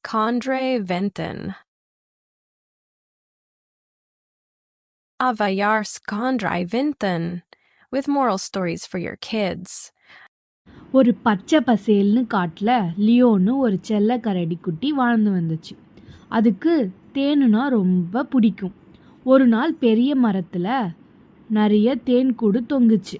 Condre Venten. Avayar Skondrai Venten, with moral stories for your kids. ஒரு பச்சை பசேல்னு காட்டில் லியோன்னு ஒரு செல்ல கரடி குட்டி வாழ்ந்து வந்துச்சு. அதுக்கு தேனுனா ரொம்ப பிடிக்கும். ஒரு நாள் பெரிய மரத்தில் நிறைய தேன் கூடு தொங்குச்சு.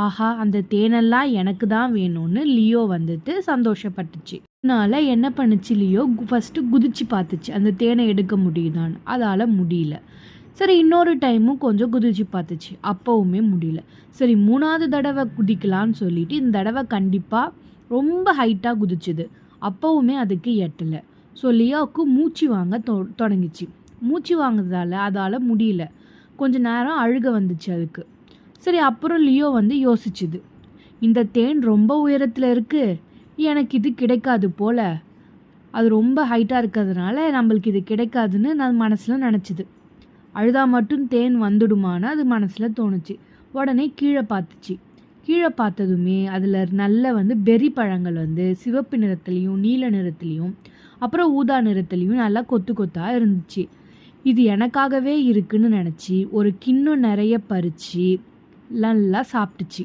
ஆஹா, அந்த தேனெல்லாம் எனக்கு தான் வேணும்னு லியோ வந்துட்டு சந்தோஷப்பட்டுச்சு. அதனால என்ன பண்ணுச்சு, லியோ ஃபஸ்ட்டு குதிச்சு பார்த்துச்சு அந்த தேனை எடுக்க முடியுதான்னு. அதால் முடியல. சரி, இன்னொரு டைமும் கொஞ்சம் குதிச்சு பார்த்துச்சு. அப்போவுமே முடியல. சரி, 3வது தடவை குதிக்கலான்னு சொல்லிட்டு இந்த தடவை கண்டிப்பாக ரொம்ப ஹைட்டாக குதிச்சுது. அப்போவுமே அதுக்கு எட்டலை. ஸோ லியோவுக்கு மூச்சு வாங்க தொடங்கிச்சு. மூச்சு வாங்குறதால அதால் முடியல. கொஞ்ச நேரம் அழுக வந்துச்சு அதுக்கு. சரி, அப்புறம் லியோ யோசிச்சுது, இந்த தேன் ரொம்ப உயரத்தில் இருக்குது, எனக்கு இது கிடைக்காது போல, அது ரொம்ப ஹைட்டாக இருக்கிறதுனால நம்மளுக்கு இது கிடைக்காதுன்னு நான் மனசில் நினச்சிது. அழுதா மட்டும் தேன் வந்துடுமான்னு அது மனசில் தோணுச்சு. உடனே கீழே பார்த்துச்சு. கீழே பார்த்ததுமே அதில் நல்ல பெரி பழங்கள் சிவப்பு நிறத்துலேயும் நீல நிறத்துலேயும் அப்புறம் ஊதா நிறத்துலேயும் நல்லா கொத்து கொத்தாக இருந்துச்சு. இது எனக்காகவே இருக்குன்னு நினச்சி ஒரு கிண்ணம் நிறைய பறித்து நல்லா சாப்பிட்டுச்சு.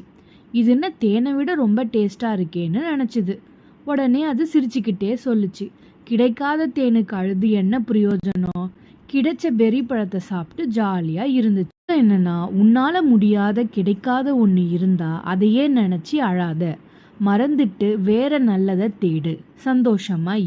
இது என்ன தேனை விட ரொம்ப டேஸ்ட்டாக இருக்கேன்னு நினச்சிது. உடனே அது சிரிச்சுக்கிட்டே சொல்லுச்சு, கிடைக்காத தேனுக்கு அழுது என்ன பிரயோஜனம், கிடைச்ச பெரி பழத்தை சாப்பிட்டு ஜாலியாக இருந்துச்சு. என்னன்னா, உன்னால் முடியாத கிடைக்காத ஒன்று இருந்தால் அதையே நினச்சி அழாத, மறந்துட்டு வேற நல்லதை தேடு, சந்தோஷமாக